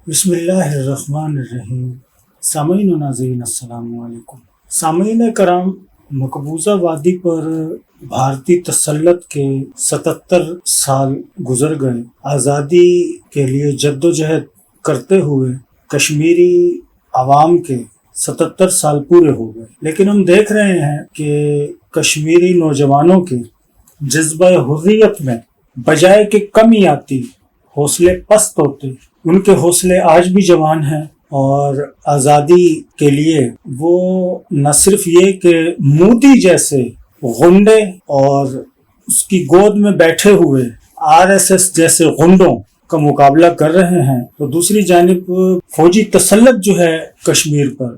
بسم اللہ الرحمن الرحیم۔ سامعین و ناظرین السلام علیکم۔ سامعین کرام، مقبوضہ وادی پر بھارتی تسلط کے 77 سال گزر گئے۔ آزادی کے لیے جدوجہد کرتے ہوئے کشمیری عوام کے 77 سال پورے ہو گئے، لیکن ہم دیکھ رہے ہیں کہ کشمیری نوجوانوں کے جذبہ حریت میں بجائے کہ کمی آتی، حوصلے پست ہوتے، ان کے حوصلے آج بھی جوان ہیں، اور آزادی کے لیے وہ نہ صرف یہ کہ مودی جیسے غنڈے اور اس کی گود میں بیٹھے ہوئے RSS جیسے غنڈوں کا مقابلہ کر رہے ہیں، تو دوسری جانب فوجی تسلط جو ہے کشمیر پر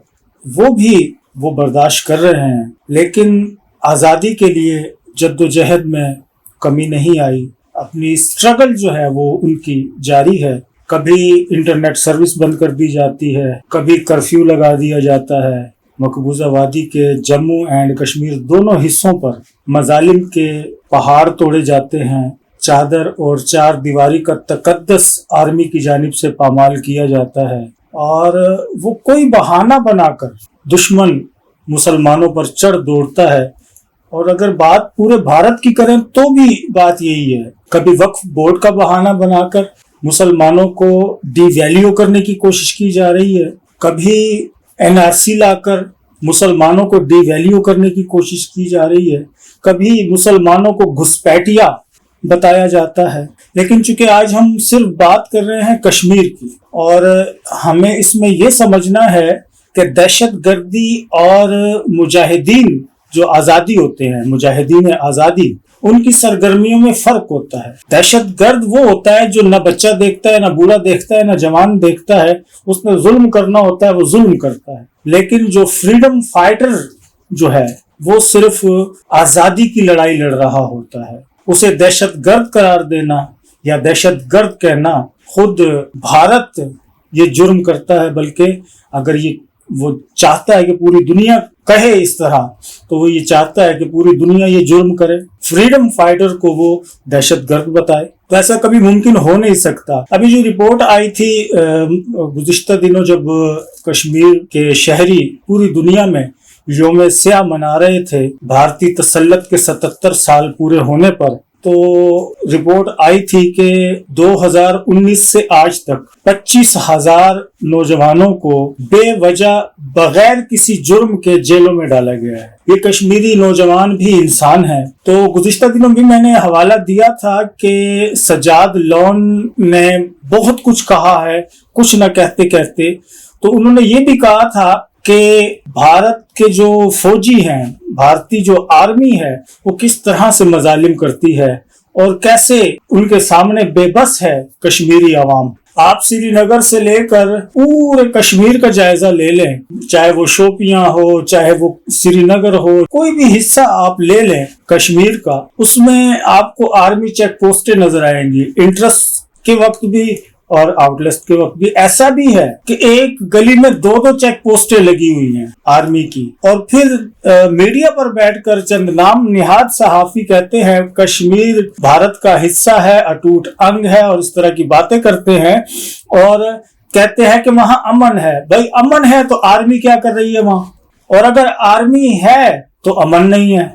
وہ برداشت کر رہے ہیں، لیکن آزادی کے لیے جدوجہد میں کمی نہیں آئی۔ اپنی اسٹرگل جو ہے وہ ان کی جاری ہے۔ کبھی انٹرنیٹ سروس بند کر دی جاتی ہے، کبھی کرفیو لگا دیا جاتا ہے۔ مقبوضہ وادی کے جموں اینڈ کشمیر دونوں حصوں پر مظالم کے پہاڑ توڑے جاتے ہیں، چادر اور چار دیواری کا تقدس آرمی کی جانب سے پامال کیا جاتا ہے، اور وہ کوئی بہانہ بنا کر دشمن مسلمانوں پر چڑھ دوڑتا ہے۔ اور اگر بات پورے بھارت کی کریں تو بھی بات یہی ہے، کبھی وقف بورڈ کا بہانہ بنا کر مسلمانوں کو ڈی ویلیو کرنے کی کوشش کی جا رہی ہے، کبھی NRC لا کر مسلمانوں کو ڈی ویلیو کرنے کی کوشش کی جا رہی ہے، کبھی مسلمانوں کو گھسپیٹیا بتایا جاتا ہے۔ لیکن چونکہ آج ہم صرف بات کر رہے ہیں کشمیر کی، اور ہمیں اس میں یہ سمجھنا ہے کہ دہشت گردی اور مجاہدین جو آزادی ہوتے ہیں، مجاہدین آزادی، ان کی سرگرمیوں میں فرق ہوتا ہے۔ دہشت گرد وہ ہوتا ہے جو نہ بچہ دیکھتا ہے، نہ بوڑھا دیکھتا ہے، نہ جوان دیکھتا ہے، اس میں ظلم کرنا ہوتا ہے، وہ ظلم کرتا ہے۔ لیکن جو فریڈم فائٹر جو ہے وہ صرف آزادی کی لڑائی لڑ رہا ہوتا ہے۔ اسے دہشت گرد قرار دینا یا دہشت گرد کہنا، خود بھارت یہ جرم کرتا ہے، بلکہ اگر وہ چاہتا ہے کہ پوری دنیا کہے اس طرح، تو وہ یہ چاہتا ہے کہ پوری دنیا یہ جرم کرے، فریڈم فائٹر کو وہ دہشت گرد بتائے۔ تو ایسا کبھی ممکن ہو نہیں سکتا۔ ابھی جو رپورٹ آئی تھی گزشتہ دنوں، جب کشمیر کے شہری پوری دنیا میں یوم سیاہ منا رہے تھے بھارتی تسلط کے 77 سال پورے ہونے پر، تو رپورٹ آئی تھی کہ 2019 سے آج تک 25,000 نوجوانوں کو بے وجہ بغیر کسی جرم کے جیلوں میں ڈالا گیا ہے۔ یہ کشمیری نوجوان بھی انسان ہیں۔ تو گزشتہ دنوں بھی میں نے حوالہ دیا تھا کہ سجاد لون نے بہت کچھ کہا ہے، کچھ نہ کہتے کہتے، تو انہوں نے یہ بھی کہا تھا کہ بھارت کے جو فوجی ہیں، بھارتی جو آرمی ہے، وہ کس طرح سے مظالم کرتی ہے اور کیسے ان کے سامنے بے بس ہے کشمیری عوام۔ آپ سری نگر سے لے کر پورے کشمیر کا جائزہ لے لیں، چاہے وہ شوپیاں ہو، چاہے وہ سری نگر ہو، کوئی بھی حصہ آپ لے لیں کشمیر کا، اس میں آپ کو آرمی چیک پوسٹیں نظر آئیں گی، انٹرس کے وقت بھی اور آؤٹ لیسٹ کے وقت بھی۔ ایسا بھی ہے کہ ایک گلی میں 2 چیک پوسٹیں لگی ہوئی ہیں آرمی کی، اور پھر میڈیا پر بیٹھ کر چند نام نہاد صحافی کہتے ہیں کشمیر بھارت کا حصہ ہے، اٹوٹ انگ ہے، اور اس طرح کی باتیں کرتے ہیں، اور کہتے ہیں کہ وہاں امن ہے۔ بھائی امن ہے تو آرمی کیا کر رہی ہے وہاں؟ اور اگر آرمی ہے تو امن نہیں ہے۔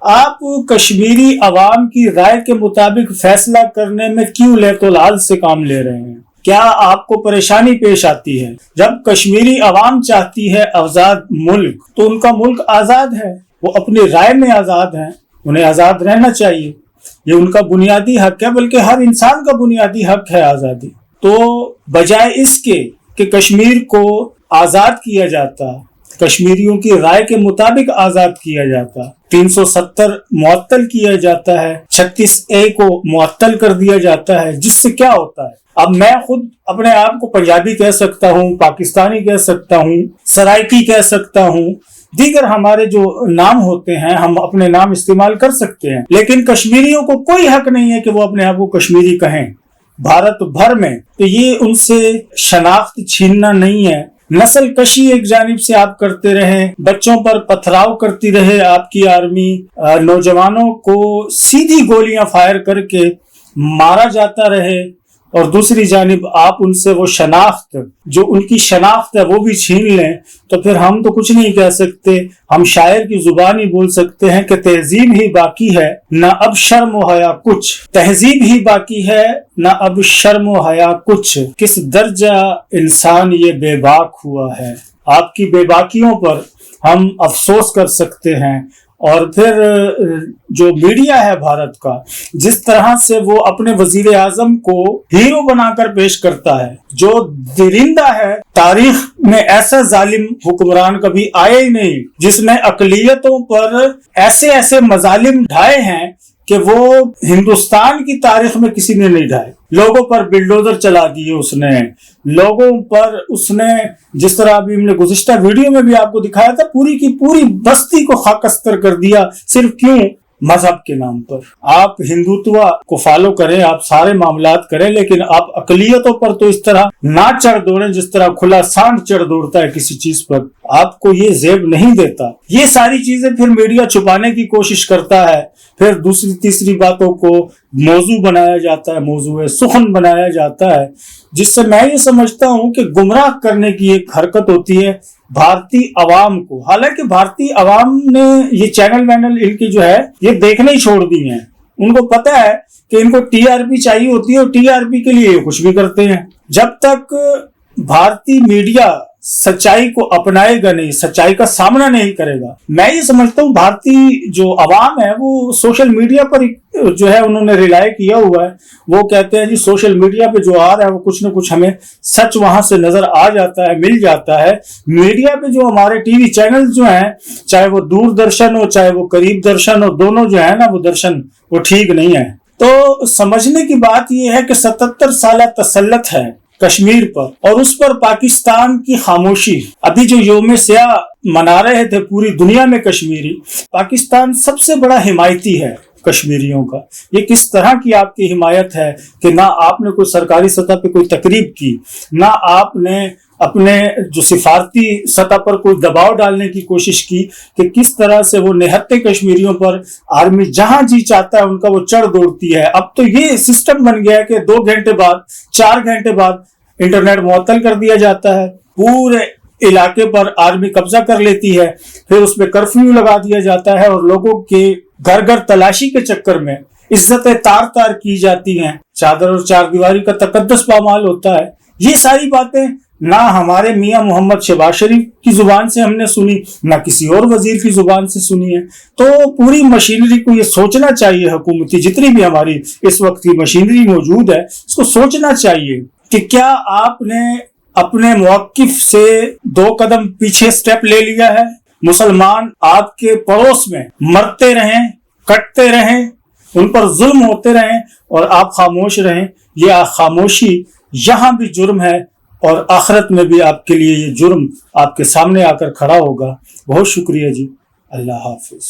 آپ کشمیری عوام کی رائے کے مطابق فیصلہ کرنے میں کیوں لیت و لال سے کام لے رہے ہیں؟ کیا آپ کو پریشانی پیش آتی ہے؟ جب کشمیری عوام چاہتی ہے آزاد ملک، تو ان کا ملک آزاد ہے، وہ اپنی رائے میں آزاد ہیں، انہیں آزاد رہنا چاہیے، یہ ان کا بنیادی حق ہے، بلکہ ہر انسان کا بنیادی حق ہے آزادی۔ تو بجائے اس کے کہ کشمیر کو آزاد کیا جاتا، کشمیریوں کی رائے کے مطابق آزاد کیا جاتا، 370 معطل کیا جاتا ہے، 36A کو معطل کر دیا جاتا ہے، جس سے کیا ہوتا ہے؟ اب میں خود اپنے آپ کو پنجابی کہہ سکتا ہوں، پاکستانی کہہ سکتا ہوں، سرائکی کہہ سکتا ہوں، دیگر ہمارے جو نام ہوتے ہیں ہم اپنے نام استعمال کر سکتے ہیں، لیکن کشمیریوں کو کوئی حق نہیں ہے کہ وہ اپنے آپ کو کشمیری کہیں بھارت بھر میں۔ تو یہ ان سے شناخت چھیننا نہیں ہے، نسل کشی ایک جانب سے آپ کرتے رہیں، بچوں پر پتھراؤ کرتی رہے آپ کی آرمی، نوجوانوں کو سیدھی گولیاں فائر کر کے مارا جاتا رہے، اور دوسری جانب آپ ان سے وہ شناخت جو ان کی شناخت ہے وہ بھی چھین لیں تو پھر ہم تو کچھ نہیں کہہ سکتے. ہم شاعر کی زبان ہی بول سکتے ہیں کہ تہذیب ہی باقی ہے نہ اب شرم و حیا کچھ. تہذیب ہی باقی ہے نہ اب شرم و حیا کچھ. کس درجہ انسان یہ بے باک ہوا ہے. آپ کی بے باکیوں پر ہم افسوس کر سکتے ہیں. اور پھر جو میڈیا ہے بھارت کا، جس طرح سے وہ اپنے وزیر اعظم کو ہیرو بنا کر پیش کرتا ہے، جو درندہ ہے. تاریخ میں ایسا ظالم حکمران کبھی آیا ہی نہیں جس نے اقلیتوں پر ایسے مظالم ڈھائے ہیں کہ وہ ہندوستان کی تاریخ میں کسی نے نہیں ڈھائے. لوگوں پر بلڈوزر چلا دیے اس نے، لوگوں پر اس نے جس طرح ابھی ہم نے گزشتہ ویڈیو میں بھی آپ کو دکھایا تھا، پوری کی پوری بستی کو خاکستر کر دیا. صرف کیوں؟ مذہب کے نام پر. آپ ہندوتوا کو فالو کریں، آپ سارے معاملات کریں، لیکن آپ اقلیتوں پر تو اس طرح نہ چڑھ دوڑیں جس طرح کھلا سانڈ چڑھ دوڑتا ہے کسی چیز پر. آپ کو یہ زیب نہیں دیتا. یہ ساری چیزیں پھر میڈیا چھپانے کی کوشش کرتا ہے. پھر دوسری تیسری باتوں کو موضوع بنایا جاتا ہے، موضوع سخن بنایا جاتا ہے، جس سے میں یہ سمجھتا ہوں کہ گمراہ کرنے کی ایک حرکت ہوتی ہے بھارتی عوام کو. حالانکہ بھارتی عوام نے یہ چینل وینل ان کی جو ہے یہ دیکھنے ہی چھوڑ دی ہیں. ان کو پتا ہے کہ ان کو ٹی آر پی چاہیے ہوتی ہے اور ٹی آر پی کے لیے یہ کچھ بھی کرتے ہیں. جب تک بھارتی میڈیا سچائی کو اپنائے گا نہیں، سچائی کا سامنا نہیں کرے گا، میں یہ سمجھتا ہوں بھارتی جو عوام ہے وہ سوشل میڈیا پر جو ہے انہوں نے ریلائی کیا ہوا ہے. وہ کہتے ہیں جی سوشل میڈیا پہ جو آ رہا ہے وہ کچھ نہ کچھ ہمیں سچ وہاں سے نظر آ جاتا ہے، مل جاتا ہے. میڈیا پہ جو ہمارے ٹی وی چینل جو ہیں، چاہے وہ دور درشن ہو چاہے وہ قریب درشن ہو، دونوں جو ہے نا وہ درشن وہ ٹھیک نہیں ہے. تو سمجھنے کی بات یہ ہے کہ 77 سالہ تسلط ہے کشمیر پر، اور اس پر پاکستان کی خاموشی. ابھی جو یوم سیاہ منا رہے تھے پوری دنیا میں کشمیری، پاکستان سب سے بڑا حمایتی ہے کشمیریوں کا. یہ کس طرح کی آپ کی حمایت ہے کہ نہ آپ نے کوئی سرکاری سطح پہ کوئی تقریب کی، نہ آپ نے اپنے جو سفارتی سطح پر کوئی دباؤ ڈالنے کی کوشش کی کہ کس طرح سے وہ نہتے کشمیریوں پر آرمی جہاں جی چاہتا ہے ان کا وہ چڑھ دوڑتی ہے. اب تو یہ سسٹم بن گیا ہے کہ 2 گھنٹے بعد 4 گھنٹے بعد انٹرنیٹ معطل کر دیا جاتا ہے، پورے علاقے پر آرمی قبضہ کر لیتی ہے، پھر اس پہ کرفیو لگا دیا جاتا ہے اور لوگوں کے گھر گھر تلاشی کے چکر میں عزتیں تار کی جاتی ہیں. چادر اور چار دیواری کا تقدس پامال ہوتا ہے. یہ ساری باتیں نہ ہمارے میاں محمد شہباز شریف کی زبان سے ہم نے سنی، نہ کسی اور وزیر کی زبان سے سنی ہے. تو پوری مشینری کو یہ سوچنا چاہیے، حکومتی جتنی بھی ہماری اس وقت کی مشینری موجود ہے اس کو سوچنا چاہیے کہ کیا آپ نے اپنے موقف سے 2 قدم پیچھے سٹیپ لے لیا ہے. مسلمان آپ کے پڑوس میں مرتے رہیں، کٹتے رہیں، ان پر ظلم ہوتے رہیں اور آپ خاموش رہیں. یہ خاموشی یہاں بھی جرم ہے اور آخرت میں بھی آپ کے لیے یہ جرم آپ کے سامنے آ کر کھڑا ہوگا. بہت شکریہ جی. اللہ حافظ.